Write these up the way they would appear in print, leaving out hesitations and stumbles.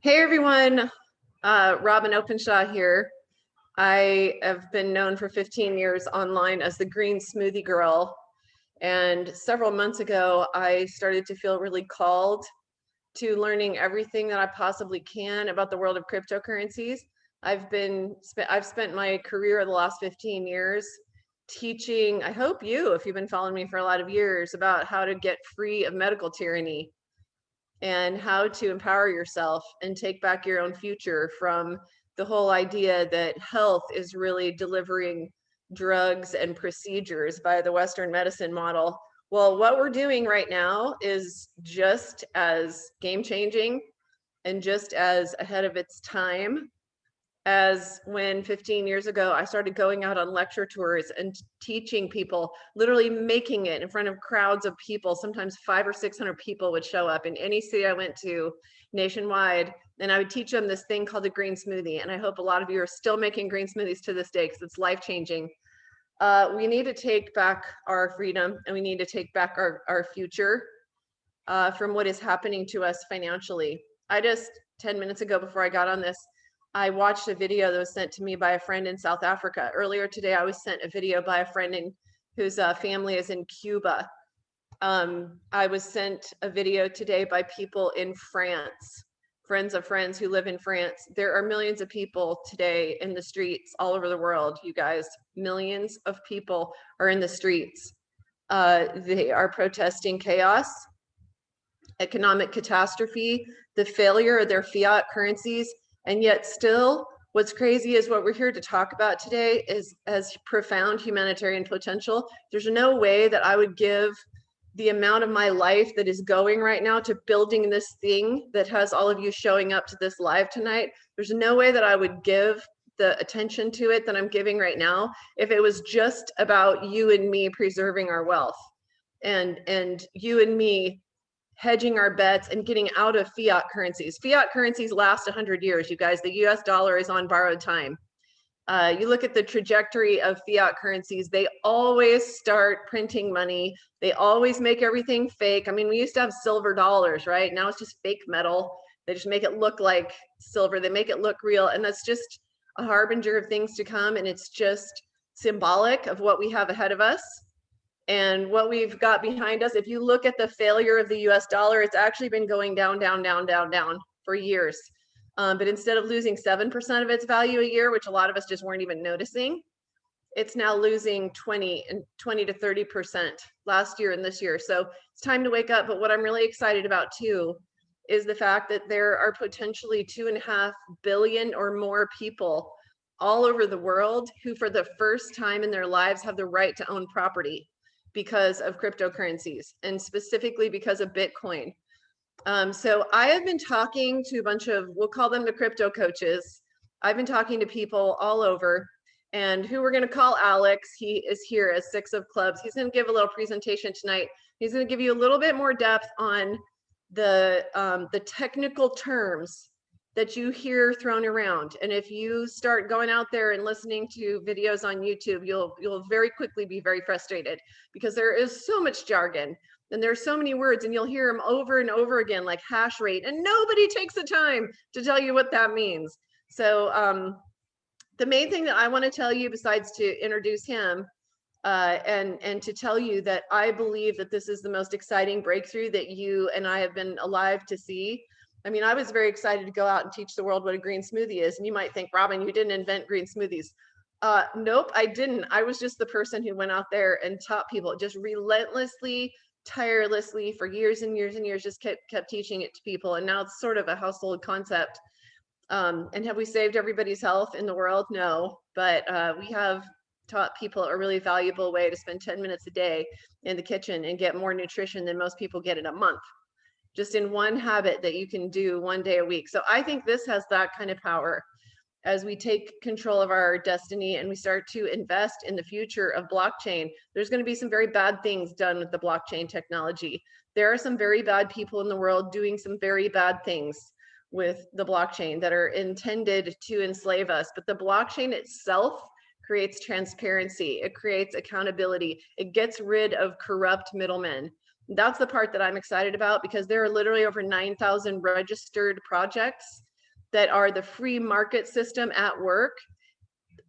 Hey everyone, Robyn Openshaw here. I have been known for 15 years online as the Green Smoothie Girl. And several months ago, I started to feel really called to learning everything that I possibly can about the world of cryptocurrencies. I've spent my career the last 15 years teaching, I hope you, if you've been following me for a lot of years, about how to get free of medical tyranny and how to empower yourself and take back your own future from the whole idea that health is really delivering drugs and procedures by the Western medicine model. Well, what we're doing right now is just as game changing and just as ahead of its time as when 15 years ago I started going out on lecture tours and teaching people, literally making it in front of crowds of people. Sometimes 500 or 600 people would show up in any city I went to nationwide, and I would teach them this thing called the green smoothie. And I hope a lot of you are still making green smoothies to this day because it's life-changing. We need to take back our freedom, and we need to take back our future from what is happening to us financially. I just 10 minutes ago, before I got on this, I watched a video that was sent to me by a friend in South Africa. Earlier today, I was sent a video by a friend whose family is in Cuba. I was sent a video today by people in France, friends of friends who live in France. There are millions of people today in the streets all over the world, you guys. Millions of people are in the streets. They are protesting chaos, economic catastrophe, the failure of their fiat currencies. And yet still, what's crazy is what we're here to talk about today is as profound humanitarian potential. There's no way that I would give the amount of my life that is going right now to building this thing that has all of you showing up to this live tonight. There's no way that I would give the attention to it that I'm giving right now if it was just about you and me preserving our wealth and you and me hedging our bets and getting out of fiat currencies. Fiat currencies last 100 years, you guys. The US dollar is on borrowed time. You look at the trajectory of fiat currencies, they always start printing money. They always make everything fake. I mean, we used to have silver dollars, right? Now it's just fake metal. They just make it look like silver. They make it look real. And that's just a harbinger of things to come. And it's just symbolic of what we have ahead of us and what we've got behind us. If you look at the failure of the US dollar, it's actually been going down, down, down, down, down for years. But instead of losing 7% of its value a year, which a lot of us just weren't even noticing, it's now losing 20 to 30% last year and this year. So it's time to wake up. But what I'm really excited about too is the fact that there are potentially 2.5 billion or more people all over the world who for the first time in their lives have the right to own property because of cryptocurrencies, and specifically because of Bitcoin. So I have been talking to a bunch of, we'll call them the crypto coaches. I've been talking to people all over, and who we're going to call Alex. He is here as 6 of Clubs. He's going to give a little presentation tonight. He's going to give you a little bit more depth on the technical terms that you hear thrown around. And if you start going out there and listening to videos on YouTube, you'll very quickly be very frustrated because there is so much jargon and there's so many words, and you'll hear them over and over again, like hash rate, and nobody takes the time to tell you what that means. So the main thing that I want to tell you, besides to introduce him and to tell you that I believe that this is the most exciting breakthrough that you and I have been alive to see. I mean, I was very excited to go out and teach the world what a green smoothie is. And you might think, Robyn, you didn't invent green smoothies. Nope, I didn't. I was just the person who went out there and taught people, just relentlessly, tirelessly for years and years and years, just kept teaching it to people. And now it's sort of a household concept. And have we saved everybody's health in the world? No, but we have taught people a really valuable way to spend 10 minutes a day in the kitchen and get more nutrition than most people get in a month, just in one habit that you can do one day a week. So I think this has that kind of power. As we take control of our destiny and we start to invest in the future of blockchain, there's going to be some very bad things done with the blockchain technology. There are some very bad people in the world doing some very bad things with the blockchain that are intended to enslave us. But the blockchain itself creates transparency. It creates accountability. It gets rid of corrupt middlemen. That's the part that I'm excited about, because there are literally over 9,000 registered projects that are the free market system at work,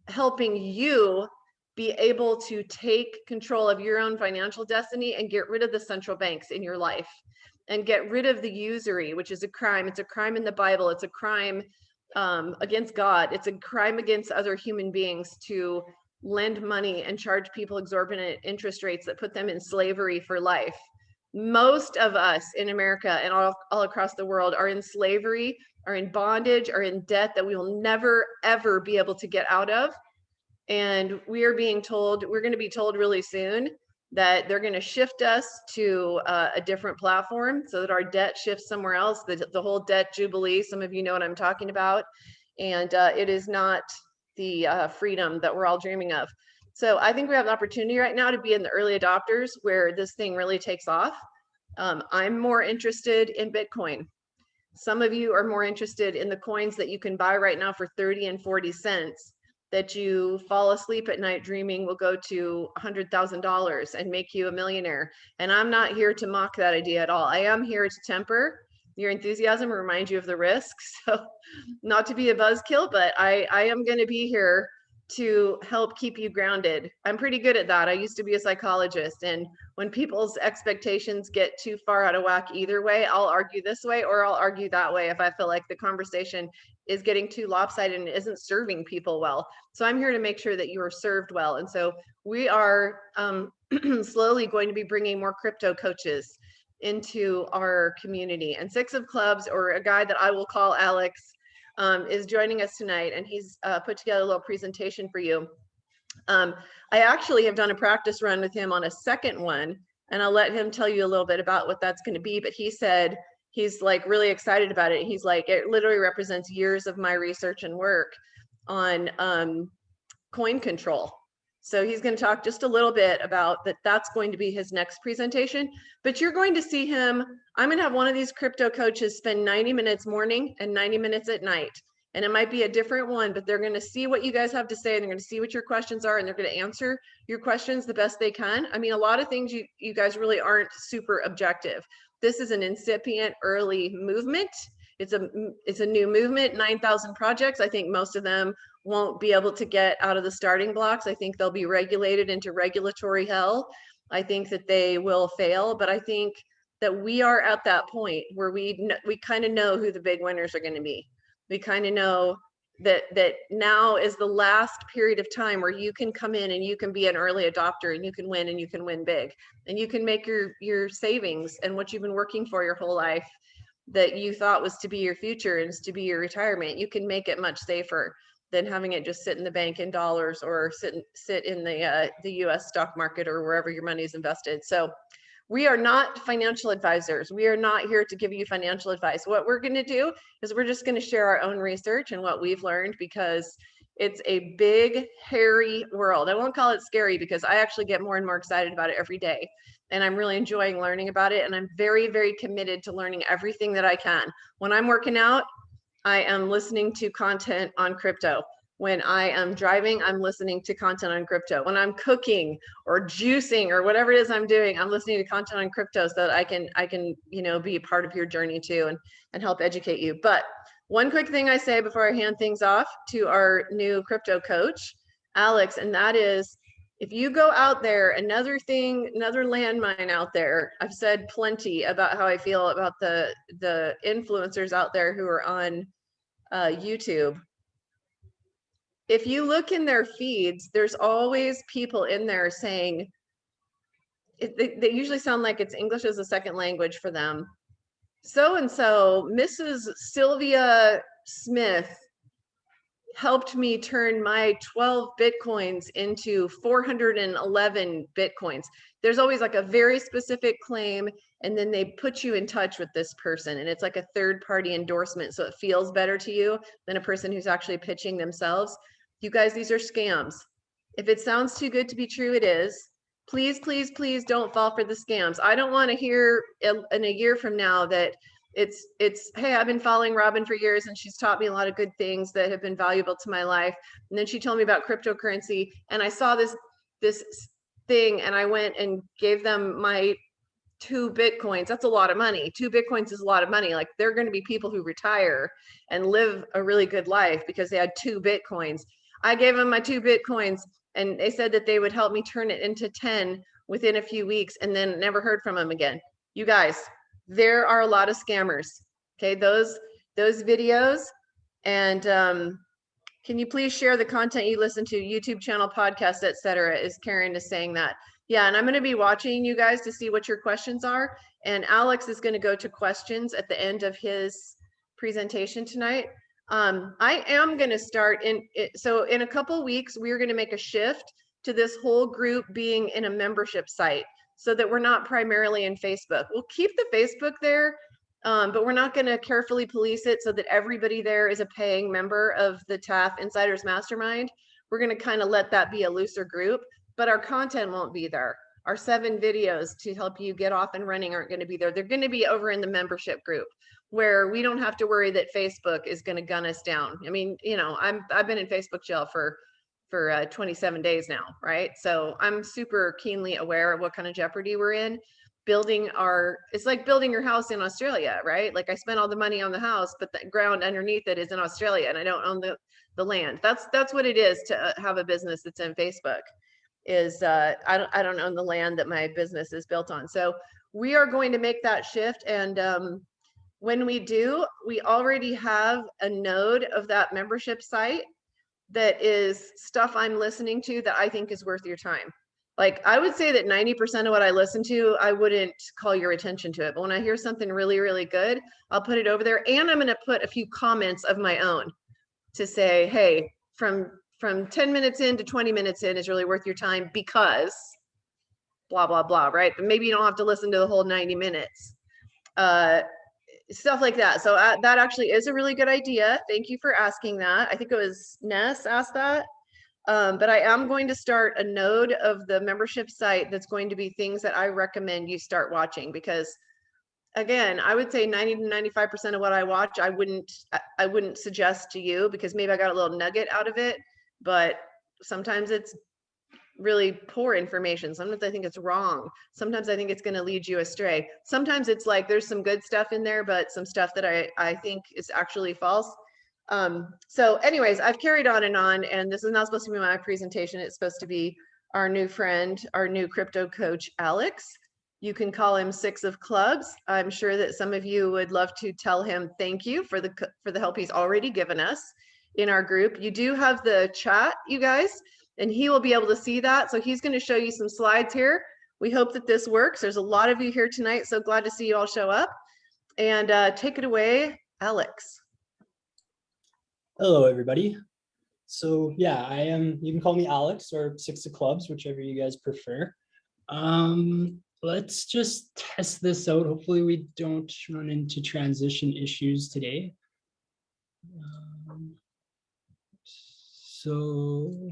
helping you be able to take control of your own financial destiny and get rid of the central banks in your life and get rid of the usury, which is a crime. It's a crime in the Bible. It's a crime against God. It's a crime against other human beings to lend money and charge people exorbitant interest rates that put them in slavery for life. Most of us in America and all across the world are in slavery, are in bondage, are in debt that we will never, ever be able to get out of. And we are being told, we're going to be told really soon that they're going to shift us to a different platform so that our debt shifts somewhere else, the whole debt jubilee. Some of you know what I'm talking about. And it is not the freedom that we're all dreaming of. So I think we have an opportunity right now to be in the early adopters where this thing really takes off. I'm more interested in Bitcoin. Some of you are more interested in the coins that you can buy right now for 30 and 40 cents that you fall asleep at night dreaming will go to $100,000 and make you a millionaire. And I'm not here to mock that idea at all. I am here to temper your enthusiasm, remind you of the risks. So not to be a buzzkill, but I am going to be here to help keep you grounded. I'm pretty good at that. I used to be a psychologist, and when people's expectations get too far out of whack either way, I'll argue this way or I'll argue that way if I feel like the conversation is getting too lopsided and isn't serving people well. So I'm here to make sure that you are served well. And so we are slowly going to be bringing more crypto coaches into our community. And Six of Clubs, or a guy that I will call Alex, is joining us tonight, and he's put together a little presentation for you. I actually have done a practice run with him on a second one, and I'll let him tell you a little bit about what that's going to be. But he said he's like really excited about it. He's like, it literally represents years of my research and work on coin control. So he's going to talk just a little bit about that. That's going to be his next presentation, but you're going to see him. I'm going to have one of these crypto coaches spend 90 minutes morning and 90 minutes at night. And it might be a different one, but they're going to see what you guys have to say, and they're going to see what your questions are, and they're going to answer your questions the best they can. I mean, a lot of things you guys really aren't super objective. This is an incipient early movement. It's a new movement, 9,000 projects. I think most of them won't be able to get out of the starting blocks. I think they'll be regulated into regulatory hell. I think that they will fail, but I think that we are at that point where we kind of know who the big winners are going to be. We kind of know that now is the last period of time where you can come in and you can be an early adopter, and you can win, and you can win big, and you can make your savings and what you've been working for your whole life that you thought was to be your future and is to be your retirement. You can make it much safer than having it just sit in the bank in dollars, or sit in the US stock market, or wherever your money is invested. So we are not financial advisors. We are not here to give you financial advice. What we're going to do is we're just going to share our own research and what we've learned, because it's a big, hairy world. I won't call it scary, because I actually get more and more excited about it every day. And I'm really enjoying learning about it. And I'm very, very committed to learning everything that I can. When I'm working out, I am listening to content on crypto. When I am driving, I'm listening to content on crypto. When I'm cooking or juicing or whatever it is I'm doing, I'm listening to content on crypto so that I can be a part of your journey too, and help educate you. But one quick thing I say before I hand things off to our new crypto coach, Alex, and that is, if you go out there, another landmine out there, I've said plenty about how I feel about the influencers out there who are on YouTube. If you look in their feeds, there's always people in there saying, they usually sound like it's English as a second language for them. So-and-so, Mrs. Sylvia Smith helped me turn my 12 Bitcoins into 411 Bitcoins. There's always like a very specific claim, and then they put you in touch with this person, and it's like a third-party endorsement, so it feels better to you than a person who's actually pitching themselves. You guys, these are scams. If it sounds too good to be true, it is. Please, please, please don't fall for the scams. I don't want to hear in a year from now that it's hey, I've been following Robyn for years, and she's taught me a lot of good things that have been valuable to my life. And then she told me about cryptocurrency, and I saw this thing, and I went and gave them my 2 Bitcoins, that's a lot of money. 2 Bitcoins is a lot of money. Like there are going to be people who retire and live a really good life because they had 2 Bitcoins. I gave them my 2 Bitcoins and they said that they would help me turn it into 10 within a few weeks and then never heard from them again. You guys, there are a lot of scammers. Okay, those videos. And can you please share the content you listen to, YouTube channel, podcast, etc. Is Karen is saying that. Yeah, and I'm going to be watching you guys to see what your questions are. And Alex is going to go to questions at the end of his presentation tonight. I am going to start so in a couple weeks, we're going to make a shift to this whole group being in a membership site so that we're not primarily in Facebook. We'll keep the Facebook there, but we're not going to carefully police it so that everybody there is a paying member of the TAF Insiders Mastermind. We're going to kind of let that be a looser group, but our content won't be there. Our 7 videos to help you get off and running aren't going to be there. They're going to be over in the membership group where we don't have to worry that Facebook is going to gun us down. I mean, you know, I've been in Facebook jail for 27 days now, right? So I'm super keenly aware of what kind of jeopardy we're in. It's like building your house in Australia, right? Like I spent all the money on the house, but the ground underneath it is in Australia and I don't own the land. That's what it is to have a business that's in Facebook. Is I don't own the land that my business is built on. So we are going to make that shift. And when we do, we already have a node of that membership site that is stuff I'm listening to that I think is worth your time. Like I would say that 90% of what I listen to, I wouldn't call your attention to it. But when I hear something really, really good, I'll put it over there. And I'm going to put a few comments of my own to say, hey, from 10 minutes in to 20 minutes in is really worth your time because blah, blah, blah, right? But maybe you don't have to listen to the whole 90 minutes. Stuff like that. So that actually is a really good idea. Thank you for asking that. I think it was Ness asked that. But I am going to start a node of the membership site that's going to be things that I recommend you start watching because again, I would say 90 to 95% of what I watch, I wouldn't suggest to you because maybe I got a little nugget out of it, but sometimes it's really poor information. Sometimes I think it's wrong. Sometimes I think it's going to lead you astray. Sometimes it's like there's some good stuff in there, but some stuff that I think is actually false. So anyways, I've carried on, and this is not supposed to be my presentation. It's supposed to be our new friend, our new crypto coach, Alex. You can call him 6 of Clubs. I'm sure that some of you would love to tell him thank you for the help he's already given us in our group. You do have the chat, you guys, and he will be able to see that. So he's going to show you some slides here. We hope that this works. There's a lot of you here tonight, so glad to see you all show up. And take it away, Alex. Hello, everybody. So yeah, I am, you can call me Alex or 6 of Clubs, whichever you guys prefer. Let's just test this out. Hopefully we don't run into transition issues today. So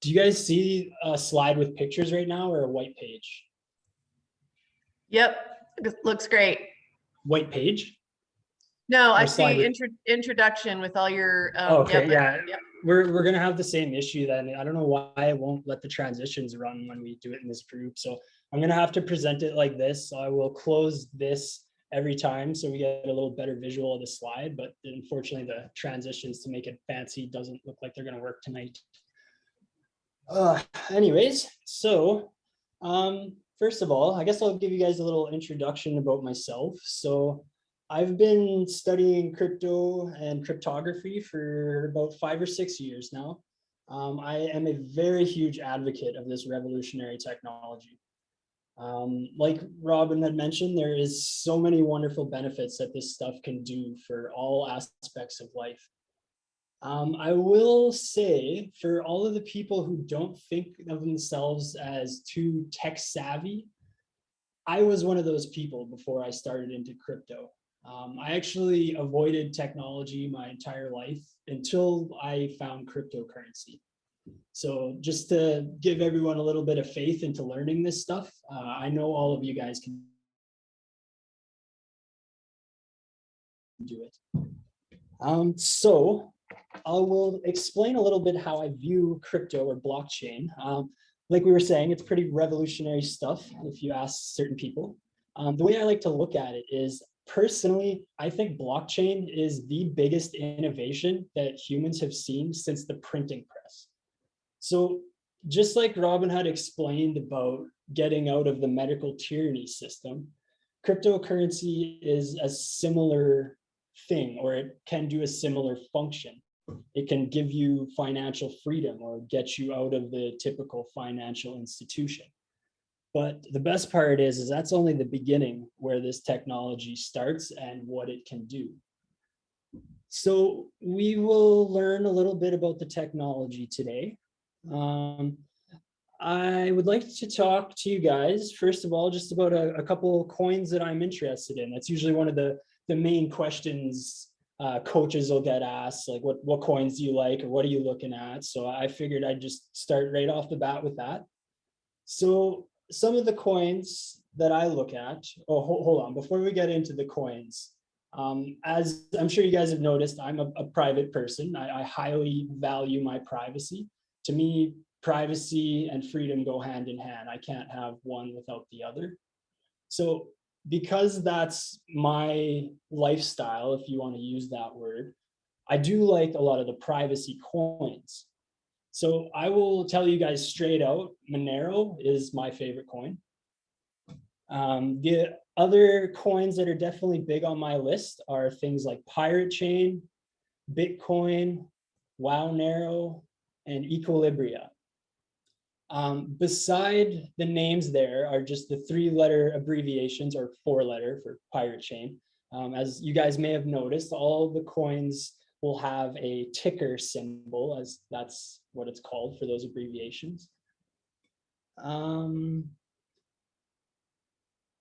do you guys see a slide with pictures right now or a white page? Yep, looks great. White page? No, I see introduction with all your. Okay, yeah. Yep. We're gonna have the same issue then. I don't know why it won't let the transitions run when we do it in this group. So I'm gonna have to present it like this. So I will close this every time so we get a little better visual of the slide. But unfortunately, the transitions to make it fancy doesn't look like they're gonna work tonight. Anyways, so first of all, I guess I'll give you guys a little introduction about myself. So I've been studying crypto and cryptography for about 5 or 6 years now. I am a very huge advocate of this revolutionary technology. Like Robyn had mentioned, there is so many wonderful benefits that this stuff can do for all aspects of life. I will say, for all of the people who don't think of themselves as too tech savvy, I was one of those people before I started into crypto. I actually avoided technology my entire life until I found cryptocurrency. So just to give everyone a little bit of faith into learning this stuff, I know all of you guys can do it. So I will explain a little bit how I view crypto or blockchain. Like we were saying, it's pretty revolutionary stuff if you ask certain people. The way I like to look at it is, personally, I think blockchain is the biggest innovation that humans have seen since the printing press. So just like Robyn had explained about getting out of the medical tyranny system, cryptocurrency is a similar thing, or it can do a similar function. It can give you financial freedom or get you out of the typical financial institution. But the best part is that's only the beginning where this technology starts and what it can do. So we will learn a little bit about the technology today. I would like to talk to you guys, first of all, just about a couple of coins that I'm interested in. That's usually one of the main questions coaches will get asked, like what coins do you like, or what are you looking at? So I figured I'd just start right off the bat with that. So some of the coins that I look at, hold on, before we get into the coins, as I'm sure you guys have noticed, I'm a private person. I highly value my privacy. To me, privacy and freedom go hand in hand. I can't have one without the other. So because that's my lifestyle, if you want to use that word, I do like a lot of the privacy coins. So I will tell you guys straight out, Monero is my favorite coin. The other coins that are definitely big on my list are things like Pirate Chain, Bitcoin, WowNero, and Equilibria. Beside the names there are just the 3-letter abbreviations, or 4-letter for Pirate Chain. As you guys may have noticed, all the coins will have a ticker symbol, as that's what it's called for those abbreviations.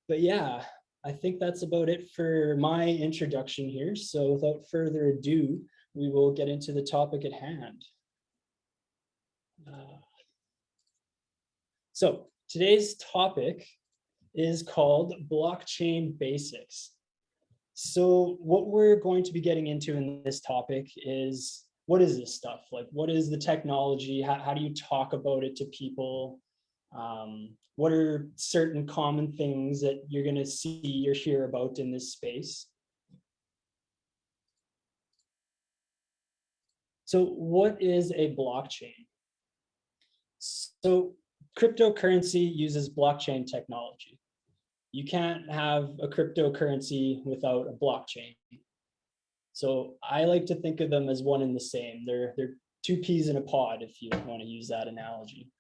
But yeah, I think that's about it for my introduction here. So without further ado, we will get into the topic at hand. So today's topic is called blockchain basics. So what we're going to be getting into in this topic is, what is this stuff? Like, what is the technology? How do you talk about it to people? What are certain common things that you're going to see or hear about in this space? So what is a blockchain? So cryptocurrency uses blockchain technology. You can't have a cryptocurrency without a blockchain. So I like to think of them as one and the same. They're two peas in a pod, if you want to use that analogy.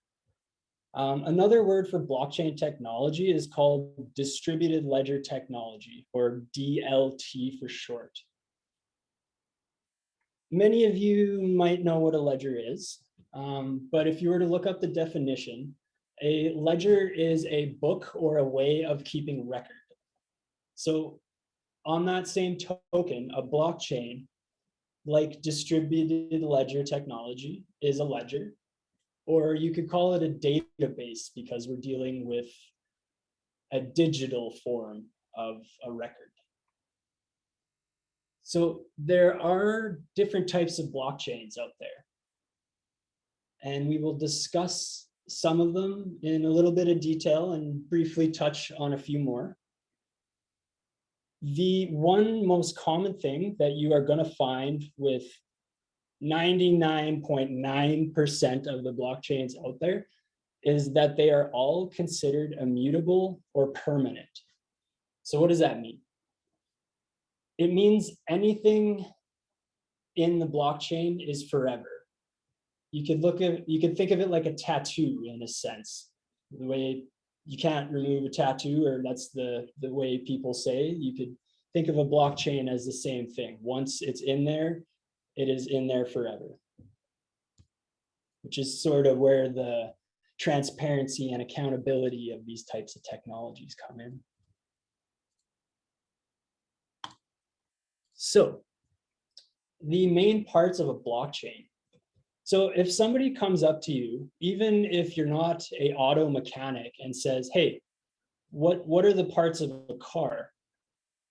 Another word for blockchain technology is called distributed ledger technology, or DLT for short. Many of you might know what a ledger is, but if you were to look up the definition, a ledger is a book or a way of keeping record. So on that same token, a blockchain, like distributed ledger technology, is a ledger, or you could call it a database because we're dealing with a digital form of a record. So there are different types of blockchains out there, and we will discuss some of them in a little bit of detail and briefly touch on a few more. The one most common thing that you are going to find with 99.9% of the blockchains out there is that they are all considered immutable or permanent. So what does that mean? It means anything in the blockchain is forever. You could think of it like a tattoo in a sense. The way you can't remove a tattoo, or that's the way people say, you could think of a blockchain as the same thing. Once it's in there, it is in there forever, which is sort of where the transparency and accountability of these types of technologies come in. So the main parts of a blockchain. So if somebody comes up to you, even if you're not an auto mechanic, and says, hey, what are the parts of a car?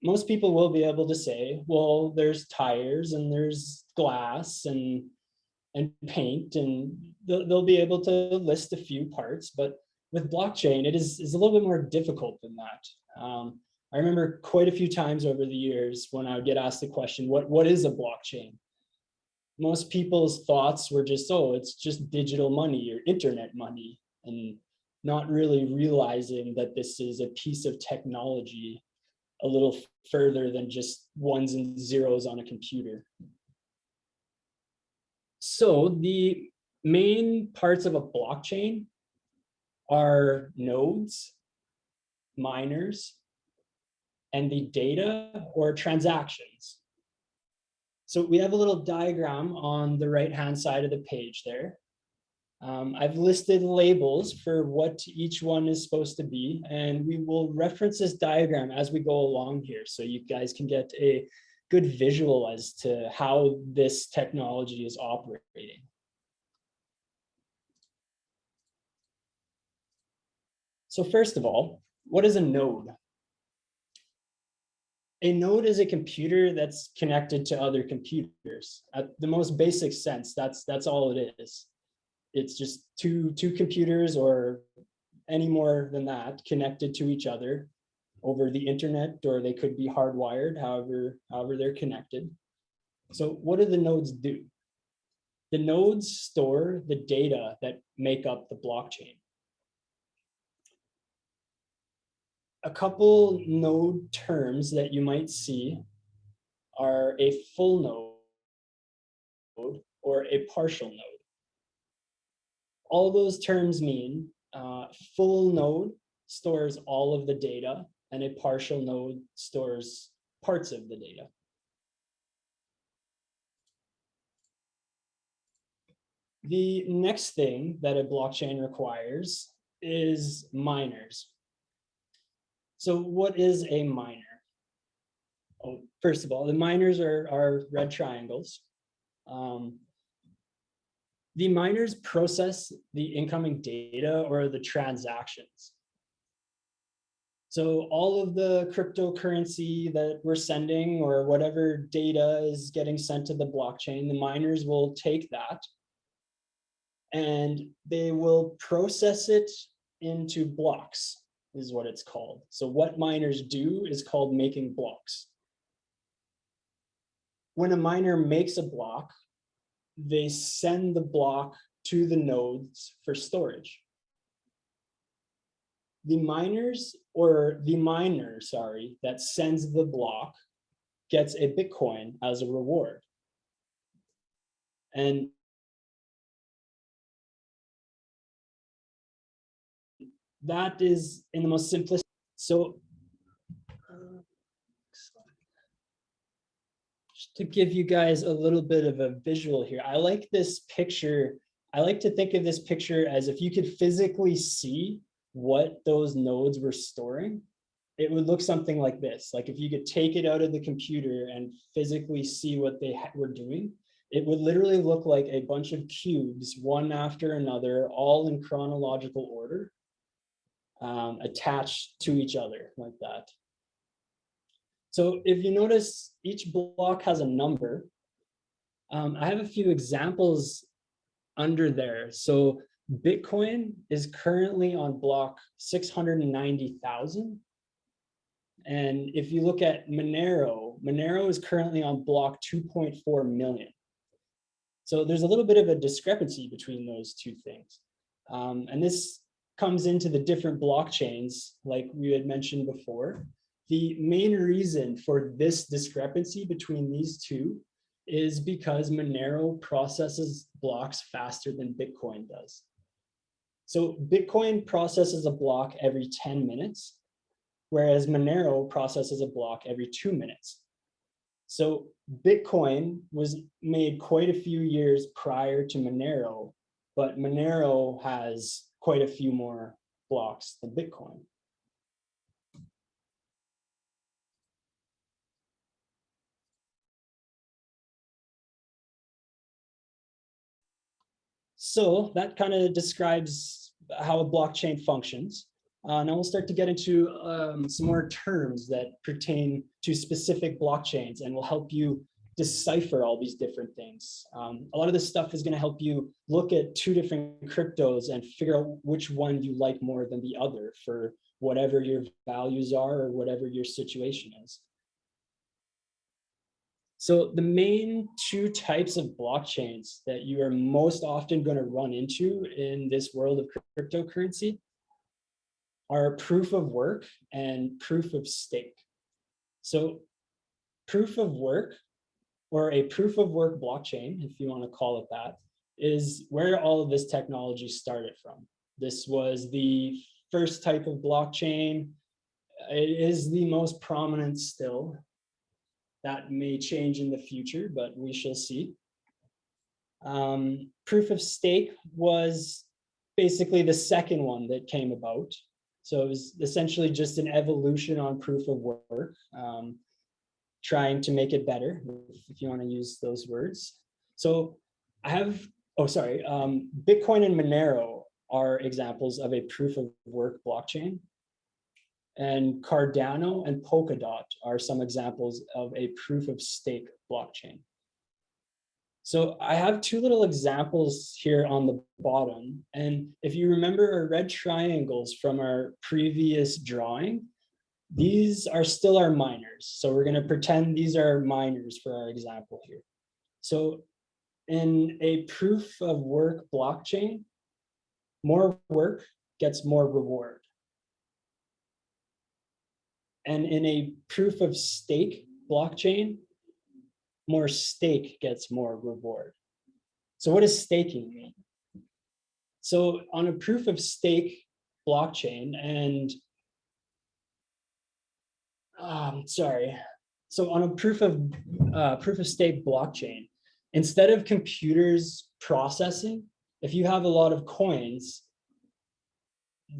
Most people will be able to say, well, there's tires and there's glass and paint, and they'll be able to list a few parts. But with blockchain, it is a little bit more difficult than that. I remember quite a few times over the years when I would get asked the question, what is a blockchain? Most people's thoughts were just, oh, it's just digital money or internet money, and not really realizing that this is a piece of technology a little further than just ones and zeros on a computer. So the main parts of a blockchain are nodes, miners, and the data or transactions. So we have a little diagram on the right-hand side of the page there. I've listed labels for what each one is supposed to be, and we will reference this diagram as we go along here so you guys can get a good visual as to how this technology is operating. So first of all, what is a node? A node is a computer that's connected to other computers. At the most basic sense, that's all it is. It's just two computers, or any more than that, connected to each other over the internet, or they could be hardwired, however they're connected. So what do the nodes do? The nodes store the data that make up the blockchain. A couple node terms that you might see are a full node or a partial node. All those terms mean full node stores all of the data, and a partial node stores parts of the data. The next thing that a blockchain requires is miners. So what is a miner? Oh, first of all, the miners are red triangles. The miners process the incoming data or the transactions. So all of the cryptocurrency that we're sending, or whatever data is getting sent to the blockchain, the miners will take that and they will process it into blocks, is what it's called. So what miners do is called making blocks. When a miner makes a block, they send the block to the nodes for storage. The miner, that sends the block gets a Bitcoin as a reward. And that is in the most simplistic. So just to give you guys a little bit of a visual here, I like this picture. I like to think of this picture as if you could physically see what those nodes were storing, it would look something like this. Like if you could take it out of the computer and physically see what they were doing, it would literally look like a bunch of cubes, one after another, all in chronological order, attached to each other like that. So if you notice, each block has a number. I have a few examples under there. So Bitcoin is currently on block 690,000. And if you look at Monero, Monero is currently on block 2.4 million. So there's a little bit of a discrepancy between those two things. And this comes into the different blockchains, like we had mentioned before. The main reason for this discrepancy between these two is because Monero processes blocks faster than Bitcoin does. So Bitcoin processes a block every 10 minutes, whereas Monero processes a block every 2 minutes. So Bitcoin was made quite a few years prior to Monero, but Monero has quite a few more blocks than Bitcoin. So that kind of describes how a blockchain functions. Now we'll start to get into some more terms that pertain to specific blockchains and will help you decipher all these different things. A lot of this stuff is going to help you look at two different cryptos and figure out which one you like more than the other for whatever your values are or whatever your situation is. So the main two types of blockchains that you are most often going to run into in this world of cryptocurrency are proof of work and proof of stake. So proof of work, or a proof of work blockchain, if you want to call it that, is where all of this technology started from. This was the first type of blockchain. It is the most prominent still. That may change in the future, but we shall see. Proof of stake was basically the second one that came about. So it was essentially just an evolution on proof of work, trying to make it better, if you want to use those words. So I have, Bitcoin and Monero are examples of a proof of work blockchain. And Cardano and Polkadot are some examples of a proof of stake blockchain. So I have two little examples here on the bottom. And if you remember our red triangles from our previous drawing, these are still our miners. So we're going to pretend these are miners for our example here. So in a proof of work blockchain, more work gets more reward. And in a proof of stake blockchain, more stake gets more reward. So what does staking mean? So on a proof of stake blockchain, and so on a proof of stake blockchain, instead of computers processing, if you have a lot of coins,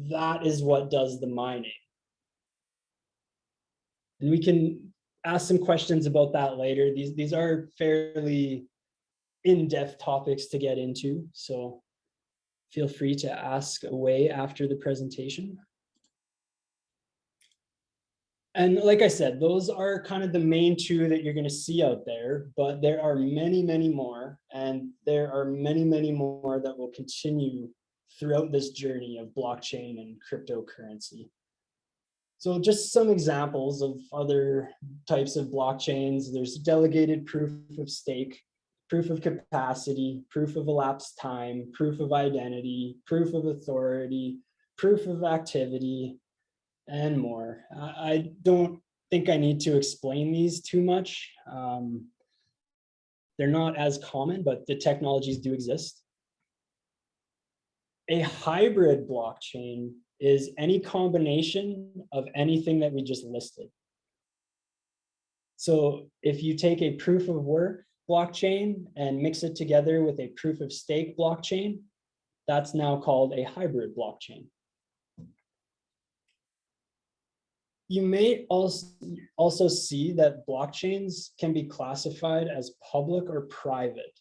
that is what does the mining. And we can ask some questions about that later. These are fairly in-depth topics to get into, so feel free to ask away after the presentation. And like I said, those are kind of the main two that you're going to see out there, but there are many, many more, and there are many, many more that will continue throughout this journey of blockchain and cryptocurrency. So just some examples of other types of blockchains. There's delegated proof of stake, proof of capacity, proof of elapsed time, proof of identity, proof of authority, proof of activity, and more. I don't think I need to explain these too much. They're not as common, but the technologies do exist. A hybrid blockchain is any combination of anything that we just listed. So if you take a proof of work blockchain and mix it together with a proof of stake blockchain, that's now called a hybrid blockchain. You may also see that blockchains can be classified as public or private.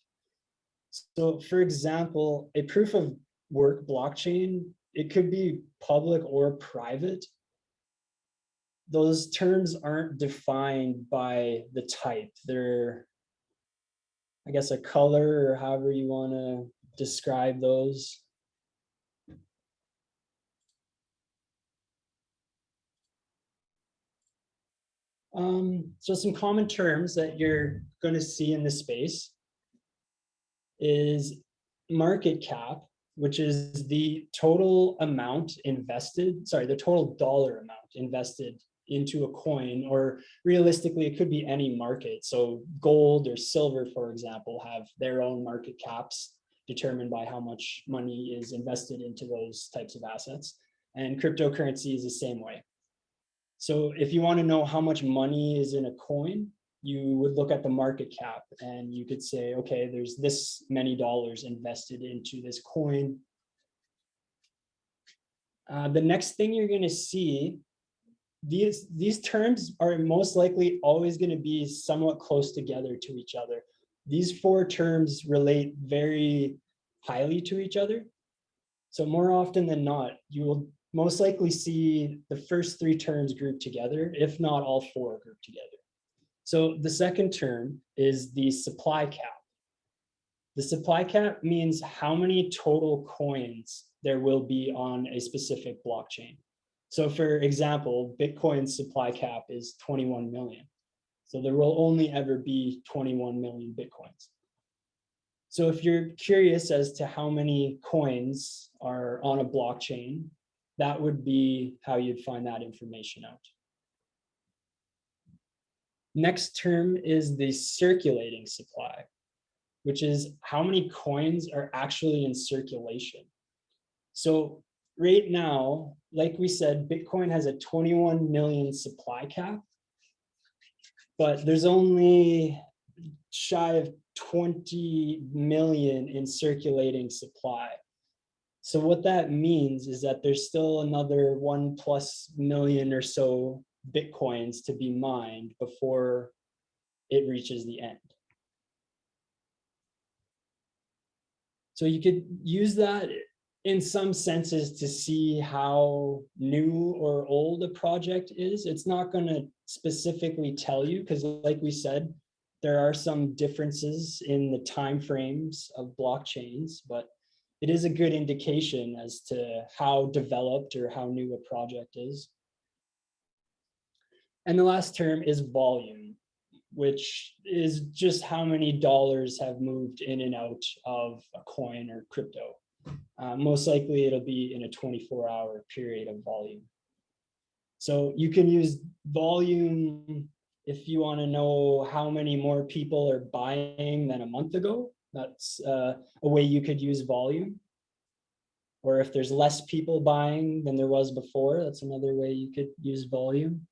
So for example, a proof of work blockchain, it could be public or private. Those terms aren't defined by the type. They're, I guess, a color or however you want to describe those. So some common terms that you're going to see in this space is market cap, which is the total amount invested, the total dollar amount invested into a coin, or realistically, it could be any market. So gold or silver, for example, have their own market caps determined by how much money is invested into those types of assets. And cryptocurrency is the same way. So if you want to know how much money is in a coin, you would look at the market cap and you could say, okay, there's this many dollars invested into this coin. The next thing you're going to see, these terms are most likely always going to be somewhat close together to each other. These four terms relate very highly to each other. So more often than not, you will most likely see the first three terms grouped together, if not all four grouped together. So the second term is the supply cap. The supply cap means how many total coins there will be on a specific blockchain. So for example, Bitcoin's supply cap is 21 million. So there will only ever be 21 million Bitcoins. So if you're curious as to how many coins are on a blockchain, that would be how you'd find that information out. Next term is the circulating supply, which is how many coins are actually in circulation. So right now, like we said, Bitcoin has a 21 million supply cap, but there's only shy of 20 million in circulating supply. So what that means is that there's still another 1+ million or so Bitcoins to be mined before it reaches the end. So you could use that in some senses to see how new or old a project is. It's not going to specifically tell you because, like we said, there are some differences in the time frames of blockchains, but it is a good indication as to how developed or how new a project is. And the last term is volume, which is just how many dollars have moved in and out of a coin or crypto. Most likely it'll be in a 24-hour period of volume. So you can use volume if you want to know how many more people are buying than a month ago. That's a way you could use volume. Or if there's less people buying than there was before, that's another way you could use volume.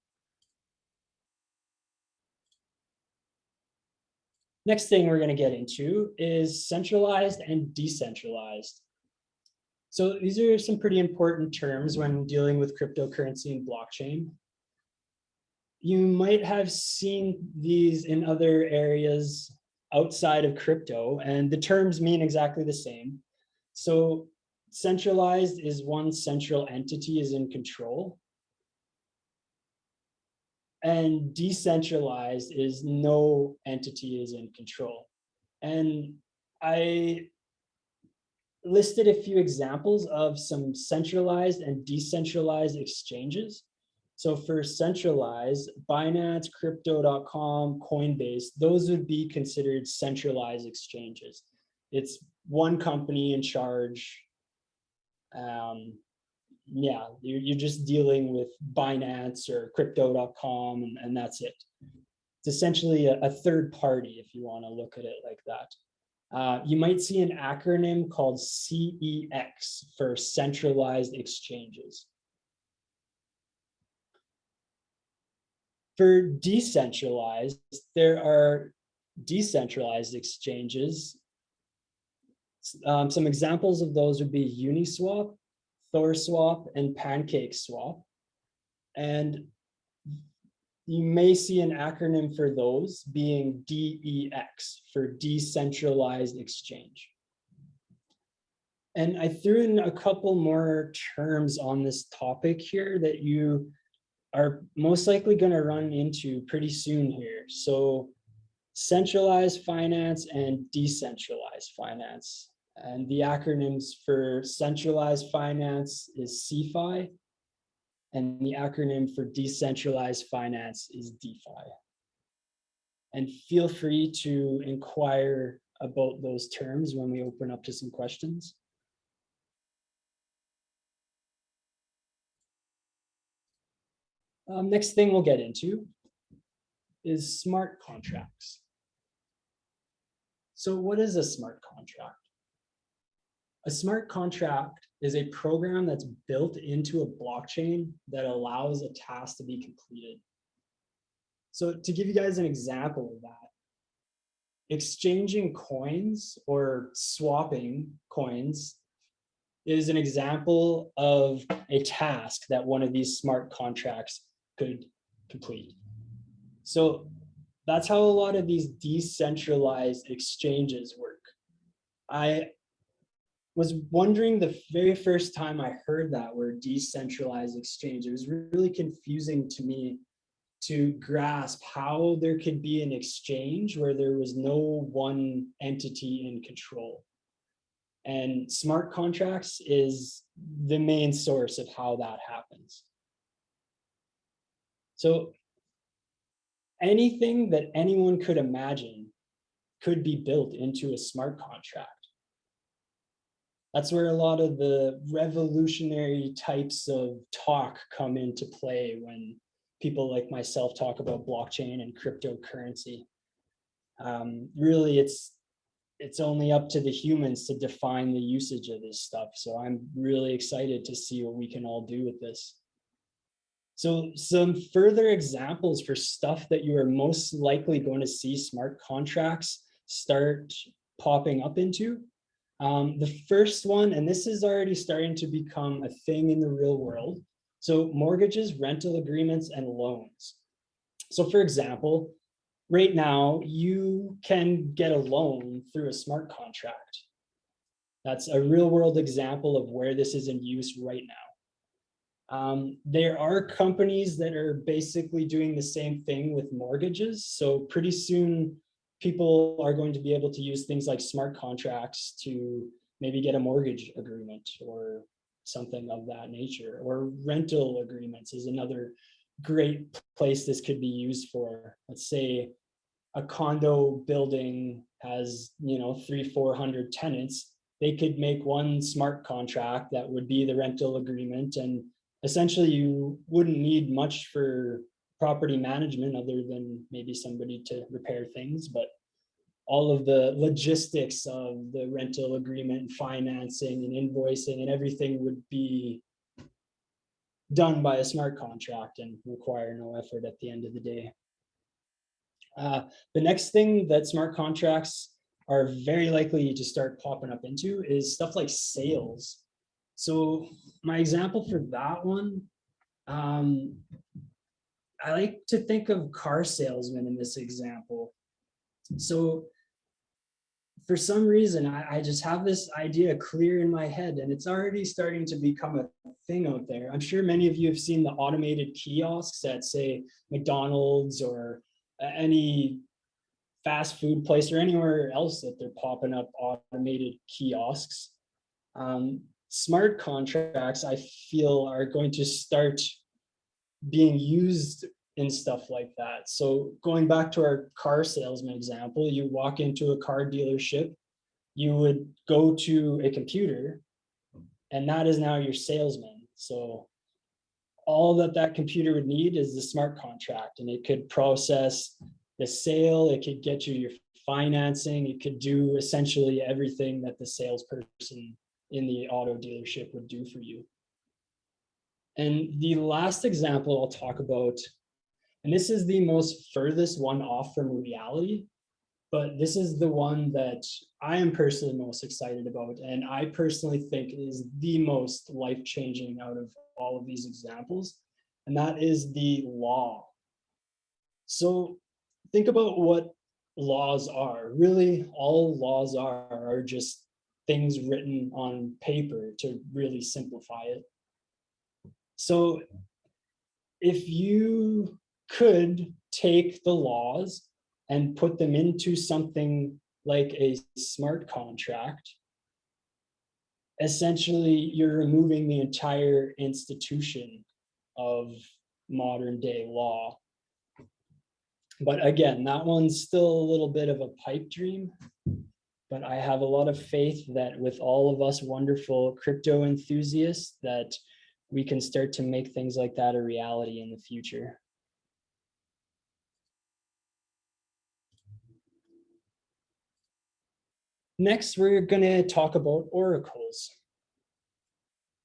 Next thing we're going to get into is centralized and decentralized. So these are some pretty important terms when dealing with cryptocurrency and blockchain. You might have seen these in other areas outside of crypto, and the terms mean exactly the same. So centralized is one central entity is in control. And decentralized is no entity is in control. And I listed a few examples of some centralized and decentralized exchanges. So for centralized, Binance, Crypto.com, Coinbase, those would be considered centralized exchanges. It's one company in charge. Yeah, you're just dealing with Binance or Crypto.com and that's it. It's essentially a third party if you want to look at it like that. You might see an acronym called CEX for centralized exchanges. For decentralized, there are decentralized exchanges. Some examples of those would be Uniswap, ThorSwap, and PancakeSwap. And you may see an acronym for those being DEX for decentralized exchange. And I threw in a couple more terms on this topic here that you are most likely going to run into pretty soon here. So centralized finance and decentralized finance. And the acronyms for centralized finance is CFI, and the acronym for decentralized finance is DeFi. And feel free to inquire about those terms when we open up to some questions. Next thing we'll get into is smart contracts. So what is a smart contract? A smart contract is a program that's built into a blockchain that allows a task to be completed. So to give you guys an example of that, exchanging coins or swapping coins is an example of a task that one of these smart contracts could complete. So that's how a lot of these decentralized exchanges work. I was wondering the very first time I heard that word decentralized exchange, it was really confusing to me to grasp how there could be an exchange where there was no one entity in control. And smart contracts is the main source of how that happens. So anything that anyone could imagine could be built into a smart contract. That's where a lot of the revolutionary types of talk come into play when people like myself talk about blockchain and cryptocurrency. Really, it's only up to the humans to define the usage of this stuff. So I'm really excited to see what we can all do with this. So some further examples for stuff that you are most likely going to see smart contracts start popping up into. The first one, and this is already starting to become a thing in the real world. So mortgages, rental agreements, and loans. So for example, right now you can get a loan through a smart contract. That's a real world example of where this is in use right now. There are companies that are basically doing the same thing with mortgages. So pretty soon people are going to be able to use things like smart contracts to maybe get a mortgage agreement or something of that nature. Or rental agreements is another great place this could be used for. Let's say a condo building has 300-400 tenants. They could make one smart contract that would be the rental agreement, and essentially you wouldn't need much for property management other than maybe somebody to repair things, but all of the logistics of the rental agreement and financing and invoicing and everything would be done by a smart contract and require no effort at the end of the day. The next thing that smart contracts are very likely to start popping up into is stuff like sales. So my example for that one, I like to think of car salesmen in this example. So for some reason, I just have this idea clear in my head, and it's already starting to become a thing out there. I'm sure many of you have seen the automated kiosks at, say, McDonald's or any fast food place or anywhere else that they're popping up automated kiosks. Smart contracts, I feel, are going to start being used in stuff like that. So going back to our car salesman example, you walk into a car dealership, you would go to a computer, and that is now your salesman. So all that computer would need is the smart contract, and it could process the sale, it could get you your financing, it could do essentially everything that the salesperson in the auto dealership would do for you. And the last example I'll talk about, and this is the most furthest one off from reality, but this is the one that I am personally most excited about, and I personally think is the most life-changing out of all of these examples, and that is the law. So think about what laws are. Really, all laws are just things written on paper, to really simplify it. So if you could take the laws and put them into something like a smart contract, essentially you're removing the entire institution of modern day law. But again, that one's still a little bit of a pipe dream, but I have a lot of faith that with all of us wonderful crypto enthusiasts, that we can start to make things like that a reality in the future. Next, we're going to talk about oracles.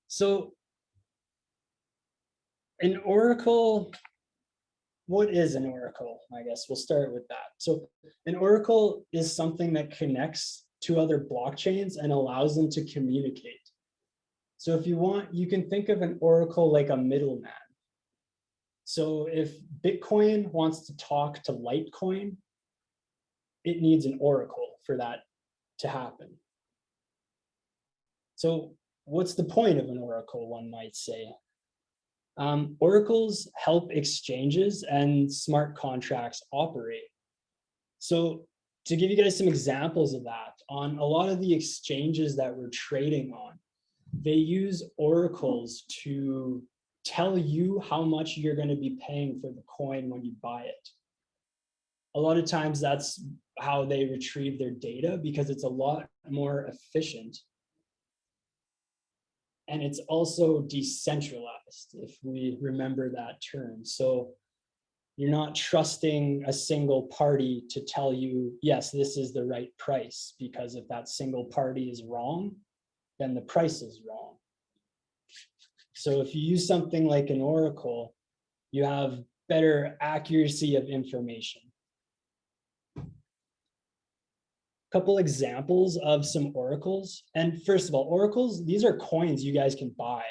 So an oracle, what is an oracle? I guess we'll start with that. So an oracle is something that connects to other blockchains and allows them to communicate. So if you want, you can think of an oracle like a middleman. So if Bitcoin wants to talk to Litecoin, it needs an oracle for that to happen. So what's the point of an oracle, one might say? Oracles help exchanges and smart contracts operate. So to give you guys some examples of that, on a lot of the exchanges that we're trading on, they use oracles to tell you how much you're going to be paying for the coin when you buy it. A lot of times that's how they retrieve their data because it's a lot more efficient. And it's also decentralized, if we remember that term. So you're not trusting a single party to tell you, yes, this is the right price, because if that single party is wrong, then the price is wrong. So if you use something like an oracle, you have better accuracy of information. Couple examples of some oracles. And first of all, oracles, these are coins you guys can buy.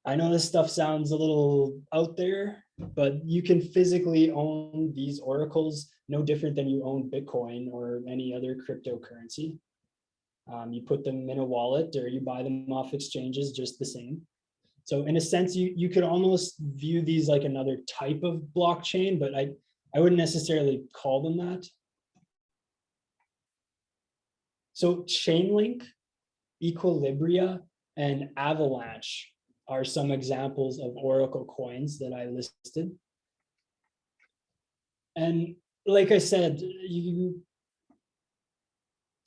I know this stuff sounds a little out there, but you can physically own these oracles no different than you own Bitcoin or any other cryptocurrency. You put them in a wallet or you buy them off exchanges just the same. So in a sense, you could almost view these like another type of blockchain, but I wouldn't necessarily call them that. So Chainlink, Equilibria, and Avalanche are some examples of Oracle coins that I listed. And like I said, you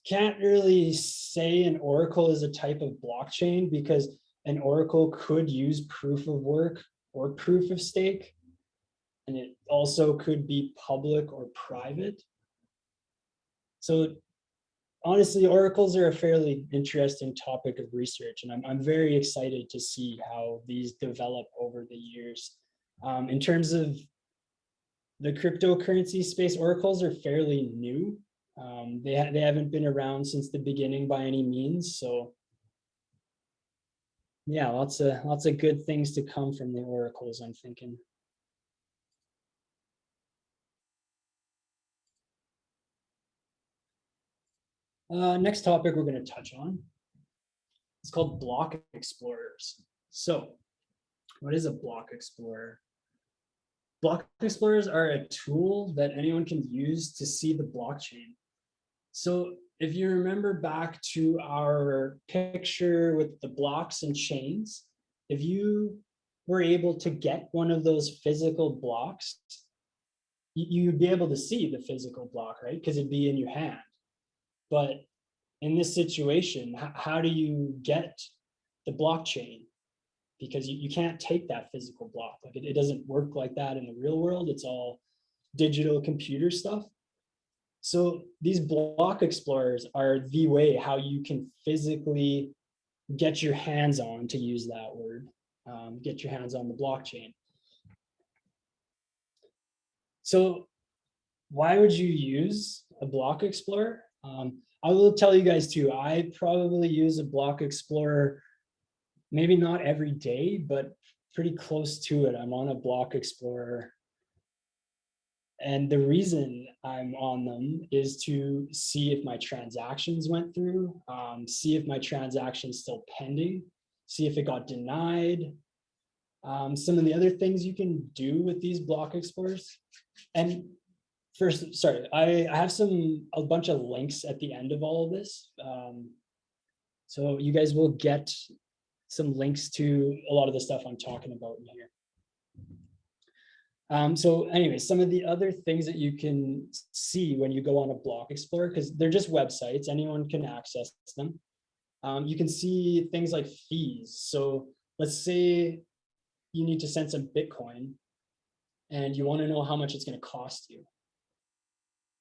can't really say an Oracle is a type of blockchain because an Oracle could use proof of work or proof of stake. And it also could be public or private. So honestly, oracles are a fairly interesting topic of research, and I'm very excited to see how these develop over the years. In terms of the cryptocurrency space, oracles are fairly new. They haven't been around since the beginning by any means. So yeah, lots of good things to come from the oracles, I'm thinking. Next topic we're going to touch on is called block explorers. So what is a block explorer? Block explorers are a tool that anyone can use to see the blockchain. So if you remember back to our picture with the blocks and chains, if you were able to get one of those physical blocks, you'd be able to see the physical block, right? Because it'd be in your hand. But in this situation, how do you get the blockchain? Because you can't take that physical block. Like it doesn't work like that in the real world. It's all digital computer stuff. So these block explorers are the way how you can physically get your hands on, to use that word, get your hands on the blockchain. So why would you use a block explorer? I will tell you guys too, I probably use a block explorer, maybe not every day, but pretty close to it. I'm on a block explorer. And the reason I'm on them is to see if my transactions went through, see if my transaction's still pending, see if it got denied. Some of the other things you can do with these block explorers. And first, sorry, I have a bunch of links at the end of all of this. So you guys will get some links to a lot of the stuff I'm talking about in here. So anyway, some of the other things that you can see when you go on a block explorer, because they're just websites, anyone can access them. You can see things like fees. So let's say you need to send some Bitcoin and you want to know how much it's going to cost you.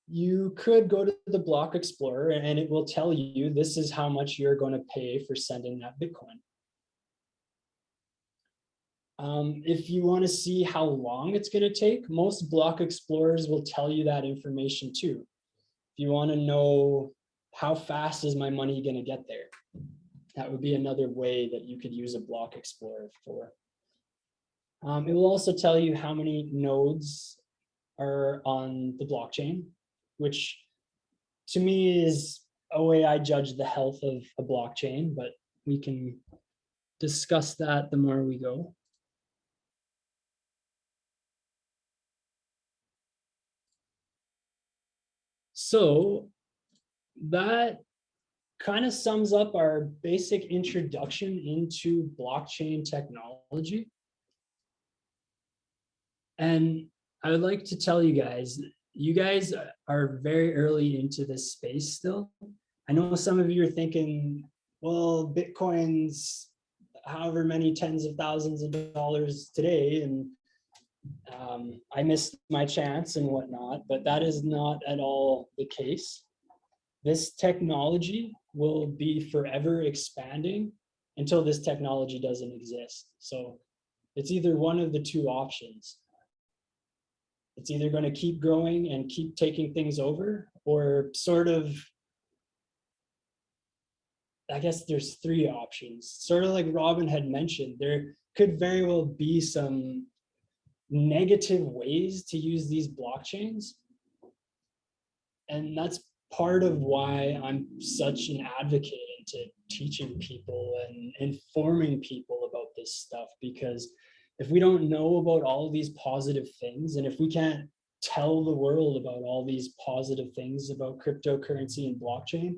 You could go to the block explorer and it will tell you this is how much you're going to pay for sending that Bitcoin. If you want to see how long it's going to take, most block explorers will tell you that information too. If you want to know how fast is my money going to get there, that would be another way that you could use a block explorer for. It will also tell you how many nodes are on the blockchain, which to me is a way I judge the health of a blockchain, but we can discuss that the more we go. So that kind of sums up our basic introduction into blockchain technology. And I would like to tell you guys are very early into this space still. I know some of you are thinking, well, Bitcoin's however many tens of thousands of dollars today, and I missed my chance and whatnot, but that is not at all the case. This technology will be forever expanding until this technology doesn't exist. So it's either one of the two options. It's either going to keep growing and keep taking things over, or sort of, I guess there's three options. Sort of like Robyn had mentioned, there could very well be some negative ways to use these blockchains. And that's part of why I'm such an advocate into teaching people and informing people about this stuff, because if we don't know about all of these positive things, and if we can't tell the world about all these positive things about cryptocurrency and blockchain,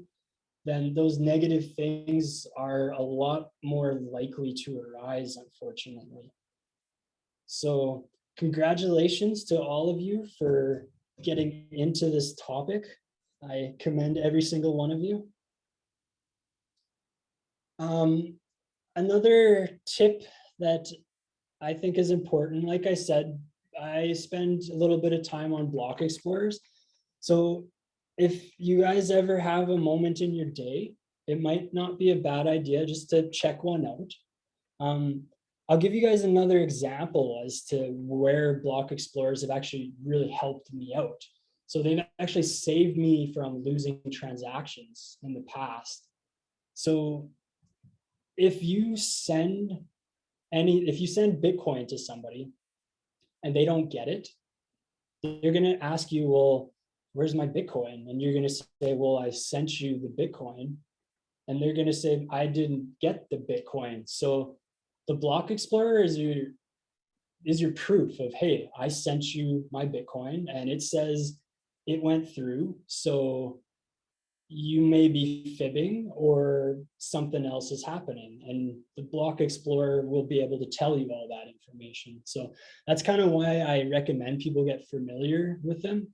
then those negative things are a lot more likely to arise, unfortunately. So congratulations to all of you for getting into this topic. I commend every single one of you. Another tip that I think is important, like I said, I spend a little bit of time on block explorers. So if you guys ever have a moment in your day, it might not be a bad idea just to check one out. I'll give you guys another example as to where block explorers have actually really helped me out. So they've actually saved me from losing transactions in the past. So if you send Bitcoin to somebody and they don't get it, they're going to ask you, well, where's my Bitcoin? And you're going to say, well, I sent you the Bitcoin. And they're going to say, I didn't get the Bitcoin. So the block explorer is your proof of, hey, I sent you my Bitcoin and it says it went through. So you may be fibbing or something else is happening, and the block explorer will be able to tell you all that information. So that's kind of why I recommend people get familiar with them,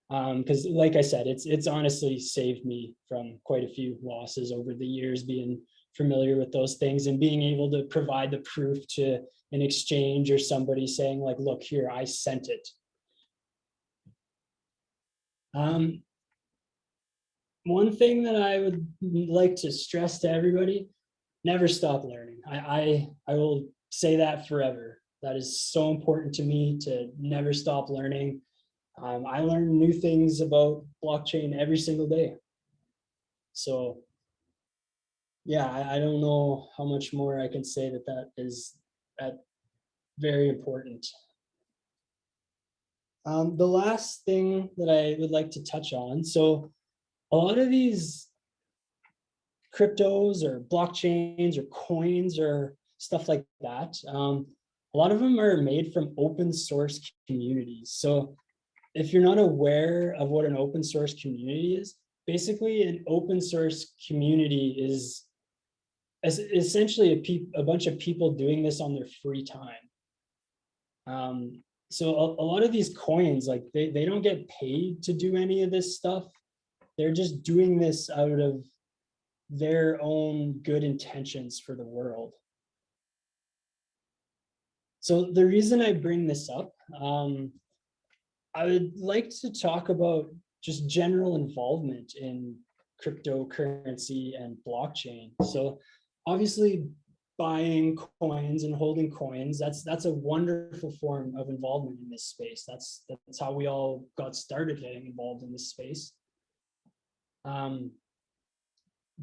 because like I said, it's honestly saved me from quite a few losses over the years, being familiar with those things and being able to provide the proof to an exchange or somebody saying like, look here, I sent it. One thing that I would like to stress to everybody: never stop learning. I will say that forever. That is so important to me, to never stop learning. I learn new things about blockchain every single day. So yeah, I don't know how much more I can say that is very important. The last thing that I would like to touch on, so a lot of these cryptos or blockchains or coins or stuff like that, a lot of them are made from open source communities. So if you're not aware of what an open source community is, basically an open source community is essentially a bunch of people doing this on their free time. So a lot of these coins, like they don't get paid to do any of this stuff. They're just doing this out of their own good intentions for the world. So the reason I bring this up, I would like to talk about just general involvement in cryptocurrency and blockchain. So obviously buying coins and holding coins, that's a wonderful form of involvement in this space. That's how we all got started getting involved in this space.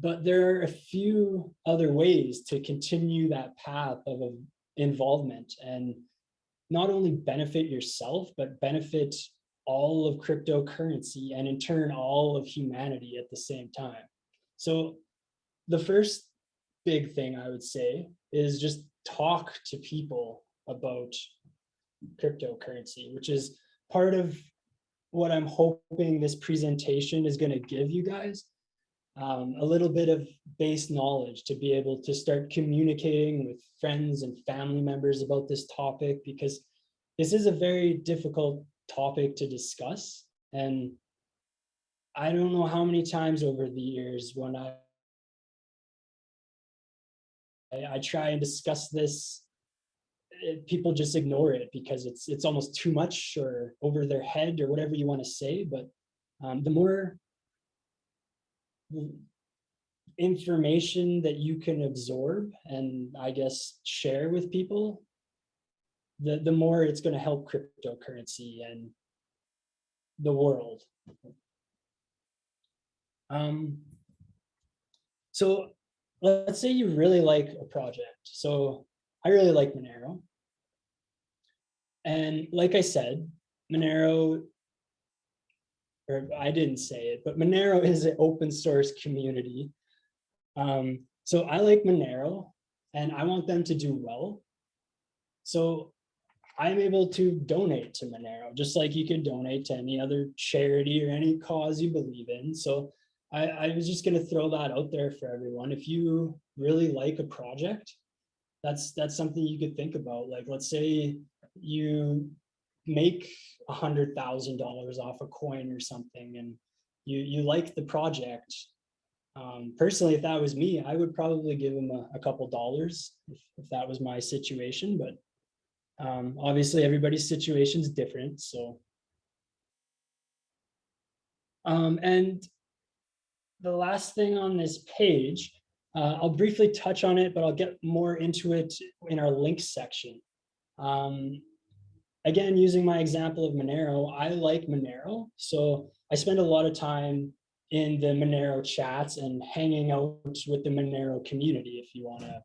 But there are a few other ways to continue that path of involvement and not only benefit yourself, but benefit all of cryptocurrency and in turn all of humanity at the same time. So the first big thing I would say is just talk to people about cryptocurrency, which is part of what I'm hoping this presentation is going to give you guys. A little bit of base knowledge to be able to start communicating with friends and family members about this topic, because this is a very difficult topic to discuss. And I don't know how many times over the years when I try and discuss this, people just ignore it because it's almost too much or over their head or whatever you want to say. But the more information that you can absorb and I guess share with people, the more it's going to help cryptocurrency and the world. So let's say you really like a project. So I really like Monero. And like I said, Monero, or I didn't say it, but Monero is an open source community. So I like Monero and I want them to do well. So I'm able to donate to Monero, just like you could donate to any other charity or any cause you believe in. So I was just going to throw that out there for everyone. If you really like a project, that's something you could think about. Like, let's say you make $100,000 off a coin or something, and you like the project. Personally, if that was me, I would probably give them a couple dollars if that was my situation. But obviously, everybody's situation is different. So, and the last thing on this page, I'll briefly touch on it, but I'll get more into it in our links section. Again, using my example of Monero, I like Monero. So I spend a lot of time in the Monero chats and hanging out with the Monero community, if you want to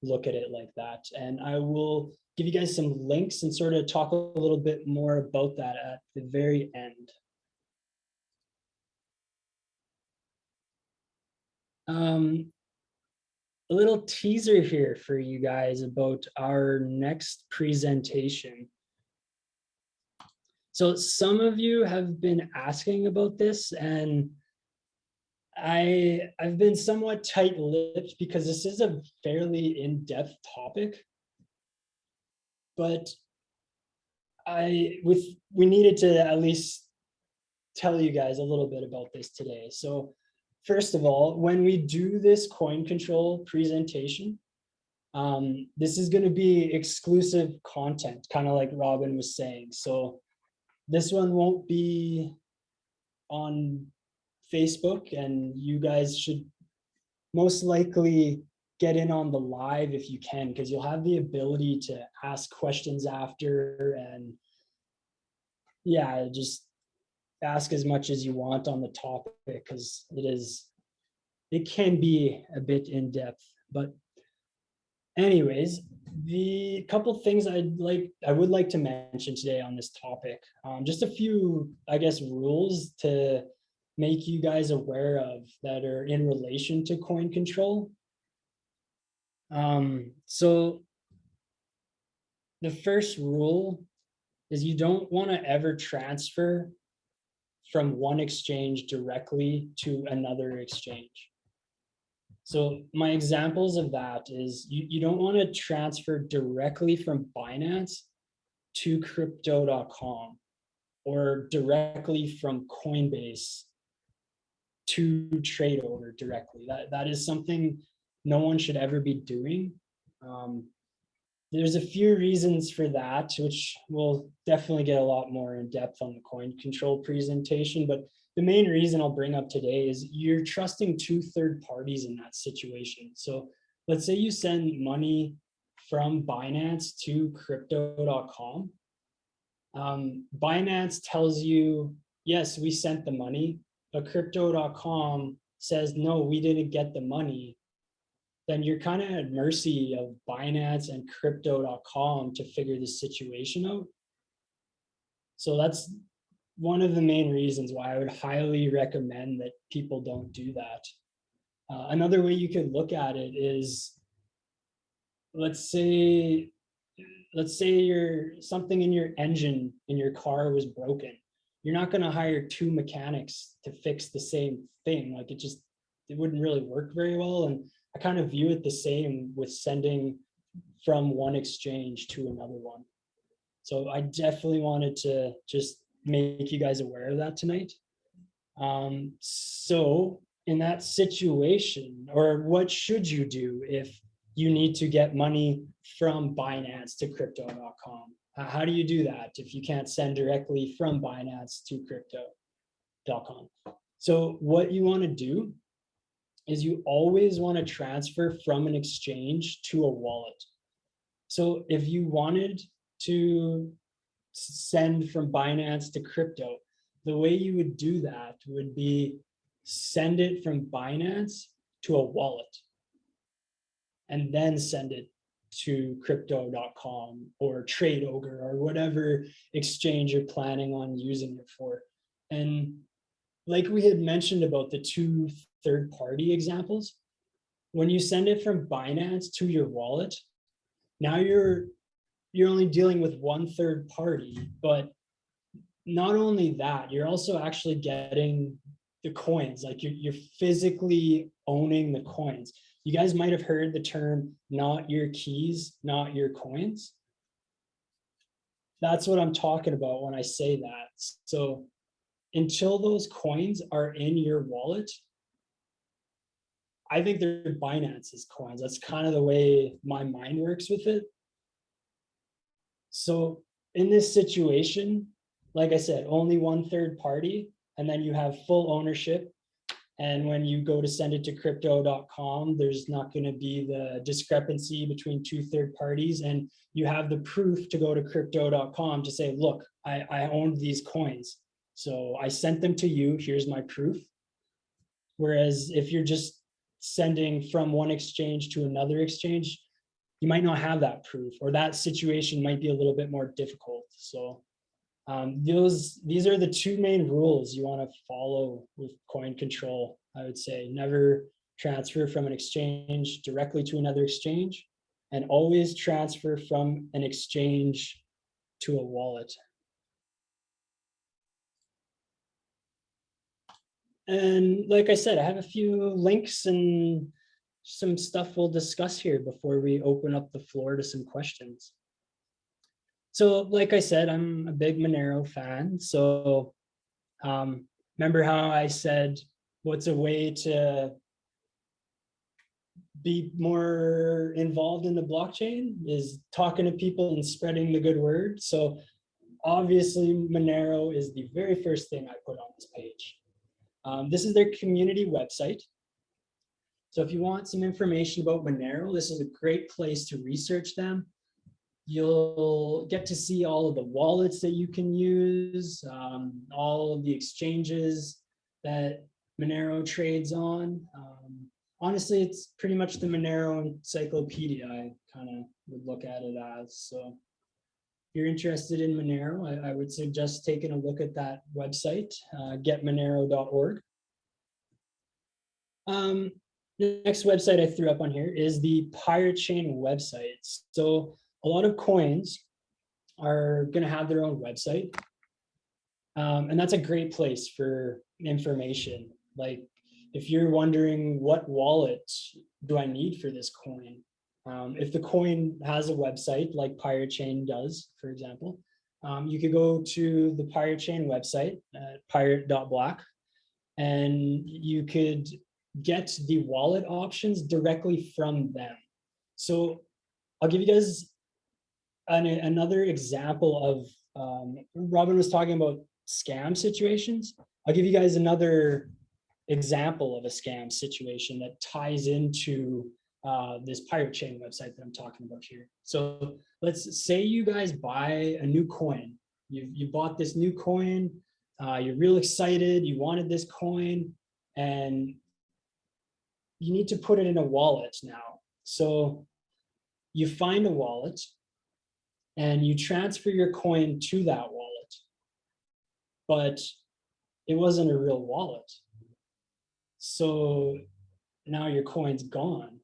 look at it like that. And I will give you guys some links and sort of talk a little bit more about that at the very end. A little teaser here for you guys about our next presentation. So some of you have been asking about this, and I've been somewhat tight-lipped because this is a fairly in-depth topic. But we needed to at least tell you guys a little bit about this today. So first of all, when we do this coin control presentation, this is going to be exclusive content, kind of like Robyn was saying. So this one won't be on Facebook, and you guys should most likely get in on the live if you can, because you'll have the ability to ask questions after, and yeah, just ask as much as you want on the topic, because it can be a bit in depth. But anyways, the couple things I would like to mention today on this topic, just a few, I guess, rules to make you guys aware of that are in relation to coin control. So the first rule is you don't want to ever transfer from one exchange directly to another exchange. So my examples of that is you don't want to transfer directly from Binance to crypto.com or directly from Coinbase to trade over directly. That is something no one should ever be doing. There's a few reasons for that, which we'll definitely get a lot more in depth on the coin control presentation. But the main reason I'll bring up today is you're trusting two third parties in that situation. So let's say you send money from Binance to crypto.com. Binance tells you, yes, we sent the money, but crypto.com says, no, we didn't get the money. Then you're kind of at mercy of Binance and crypto.com to figure this situation out. So that's one of the main reasons why I would highly recommend that people don't do that. Another way you could look at it is, let's say something in your engine in your car was broken. you're not going to hire two mechanics to fix the same thing. Like it wouldn't really work very well. And I kind of view it the same with sending from one exchange to another one. So I definitely wanted to just make you guys aware of that tonight. So in that situation, or what should you do if you need to get money from Binance to crypto.com? How do you do that if you can't send directly from Binance to crypto.com? So what you want to do is you always want to transfer from an exchange to a wallet. So if you wanted to send from Binance to crypto, the way you would do that would be send it from Binance to a wallet and then send it to crypto.com or Trade Ogre or whatever exchange you're planning on using it for. And like we had mentioned about the two third-party examples, when you send it from Binance to your wallet, now you're only dealing with one third party, but not only that, you're also actually getting the coins. Like you're physically owning the coins. You guys might have heard the term, not your keys, not your coins. That's what I'm talking about when I say that. So until those coins are in your wallet, I think they're Binance's coins. That's kind of the way my mind works with it. So in this situation, like I said, only one third party, and then you have full ownership. And when you go to send it to crypto.com, there's not going to be the discrepancy between two third parties. And you have the proof to go to crypto.com to say, look, I owned these coins. So I sent them to you. Here's my proof. Whereas if you're just sending from one exchange to another exchange, you might not have that proof, or that situation might be a little bit more difficult. So these are the two main rules you want to follow with coin control. I would say never transfer from an exchange directly to another exchange, and always transfer from an exchange to a wallet. And like I said, I have a few links and some stuff we'll discuss here before we open up the floor to some questions. So like I said, I'm a big Monero fan. So remember how I said, what's a way to be more involved in the blockchain is talking to people and spreading the good word. So obviously Monero is the very first thing I put on this page. This is their community website. So if you want some information about Monero, this is a great place to research them. You'll get to see all of the wallets that you can use, all of the exchanges that Monero trades on. Honestly, it's pretty much the Monero encyclopedia, I kind of would look at it as. So if you're interested in Monero, I would suggest taking a look at that website, getmonero.org. The next website I threw up on here is the Pirate Chain website. So a lot of coins are going to have their own website. And that's a great place for information. Like if you're wondering what wallet do I need for this coin? If the coin has a website like Pirate Chain does, for example, you could go to the Pirate Chain website at pirate.black, and you could get the wallet options directly from them. So I'll give you guys another example of, Robyn was talking about scam situations. I'll give you guys another example of a scam situation that ties into this Pirate Chain website that I'm talking about here. So let's say you guys buy a new coin. You bought this new coin, you're real excited, you wanted this coin, and you need to put it in a wallet now. So you find a wallet and you transfer your coin to that wallet, but it wasn't a real wallet. So now your coin's gone,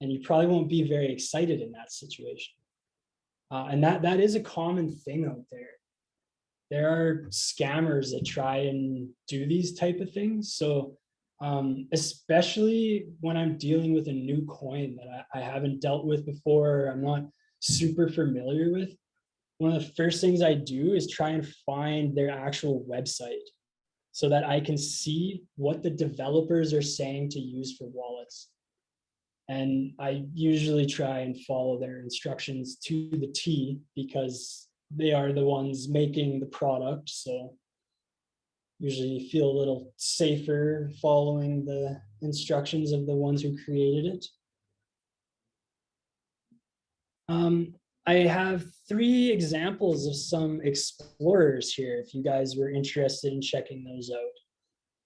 and you probably won't be very excited in that situation. And that is a common thing out there. there are scammers that try and do these type of things. So especially when I'm dealing with a new coin that I haven't dealt with before, I'm not super familiar with, one of the first things I do is try and find their actual website so that I can see what the developers are saying to use for wallets. And I usually try and follow their instructions to the T because they are the ones making the product. So usually feel a little safer following the instructions of the ones who created it. I have 3 examples of some explorers here if you guys were interested in checking those out.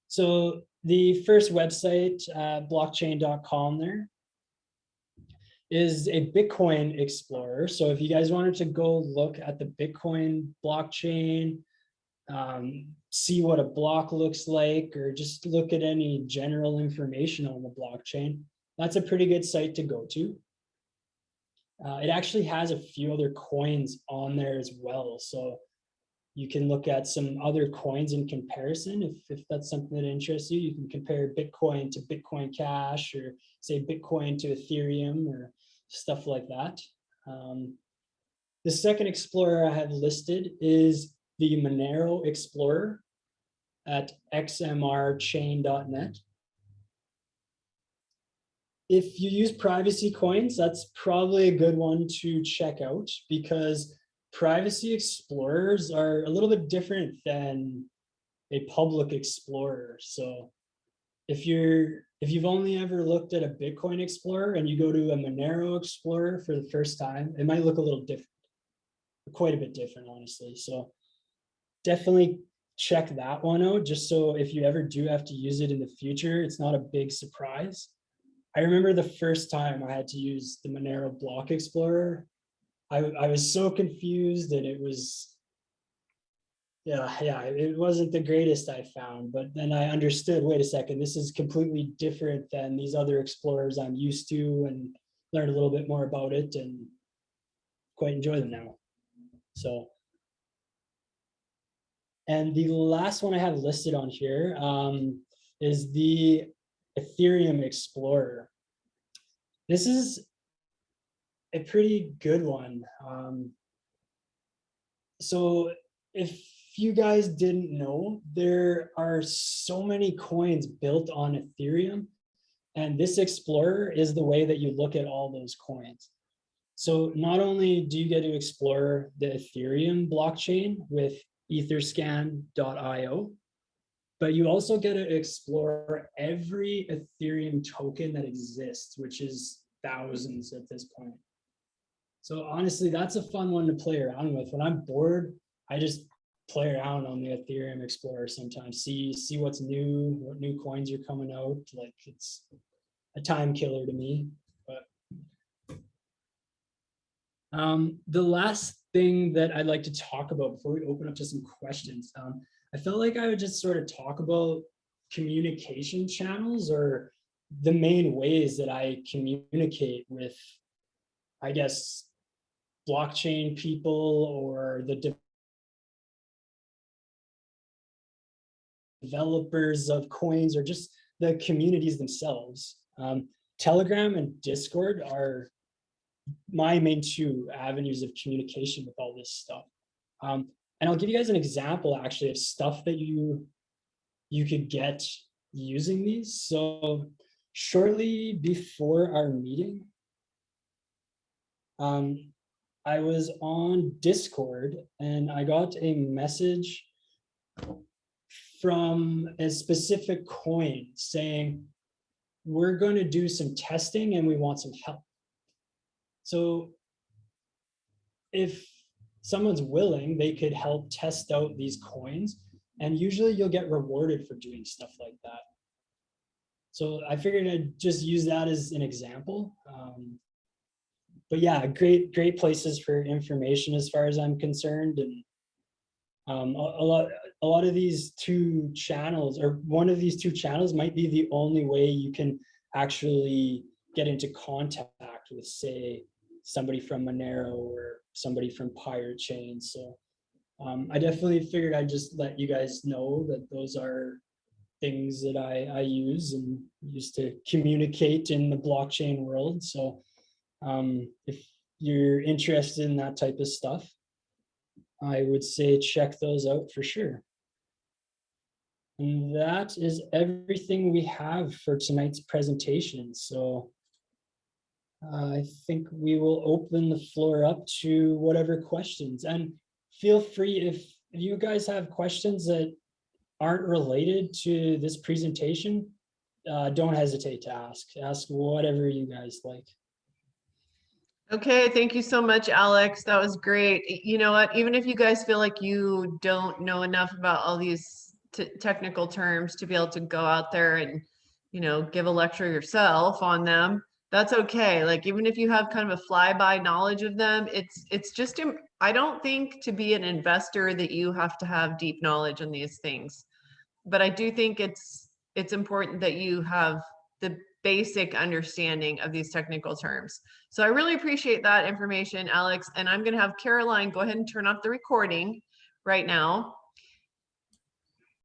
So the first website, blockchain.com there, is a Bitcoin explorer. So if you guys wanted to go look at the Bitcoin blockchain, see what a block looks like, or just look at any general information on the blockchain, that's a pretty good site to go to. It actually has a few other coins on there as well. So you can look at some other coins in comparison. If that's something that interests you, you can compare Bitcoin to Bitcoin Cash, or say Bitcoin to Ethereum, or stuff like that. The second explorer I have listed is the Monero Explorer at xmrchain.net. If you use privacy coins, that's probably a good one to check out because privacy explorers are a little bit different than a public explorer. So if you've only ever looked at a Bitcoin explorer and you go to a Monero explorer for the first time, it might look a little different, quite a bit different, honestly. So definitely check that one out, just so if you ever do have to use it in the future, it's not a big surprise. I remember the first time I had to use the Monero Block Explorer, I was so confused, and it was, it wasn't the greatest I found, but then I understood, wait a second, this is completely different than these other explorers I'm used to, and learned a little bit more about it and quite enjoy them now. So, and the last one I have listed on here is the Ethereum Explorer. This is a pretty good one. So if you guys didn't know, there are so many coins built on Ethereum, and this Explorer is the way that you look at all those coins. So not only do you get to explore the Ethereum blockchain with etherscan.io, but you also get to explore every Ethereum token that exists, which is thousands at this point. So honestly, that's a fun one to play around with. When I'm bored, I just play around on the Ethereum Explorer sometimes, see what's new, what new coins are coming out. Like, it's a time killer to me. But the last thing that I'd like to talk about before we open up to some questions, I felt like I would just sort of talk about communication channels, or the main ways that I communicate with, I guess, blockchain people or the developers of coins, or just the communities themselves. Telegram and Discord are my main 2 avenues of communication with all this stuff. And I'll give you guys an example actually of stuff that you could get using these. So shortly before our meeting, I was on Discord and I got a message from a specific coin saying, we're going to do some testing and we want some help. So if someone's willing, they could help test out these coins, and usually you'll get rewarded for doing stuff like that. So I figured I'd just use that as an example. But yeah, great places for information as far as I'm concerned. And a lot of these 2 channels, or one of these 2 channels, might be the only way you can actually get into contact with, say, somebody from Monero or somebody from Pirate Chain. So I definitely figured I'd just let you guys know that those are things that I use and use to communicate in the blockchain world. So if you're interested in that type of stuff, I would say check those out for sure. And that is everything we have for tonight's presentation. So I think we will open the floor up to whatever questions, and feel free if you guys have questions that aren't related to this presentation, don't hesitate to ask whatever you guys like. Okay, thank you so much, Alex. That was great. You know what? Even if you guys feel like you don't know enough about all these technical terms to be able to go out there and, give a lecture yourself on them, that's okay. Like even if you have kind of a flyby knowledge of them, it's just I don't think to be an investor that you have to have deep knowledge on these things. But I do think it's important that you have the basic understanding of these technical terms. So I really appreciate that information, Alex. And I'm going to have Caroline go ahead and turn off the recording right now.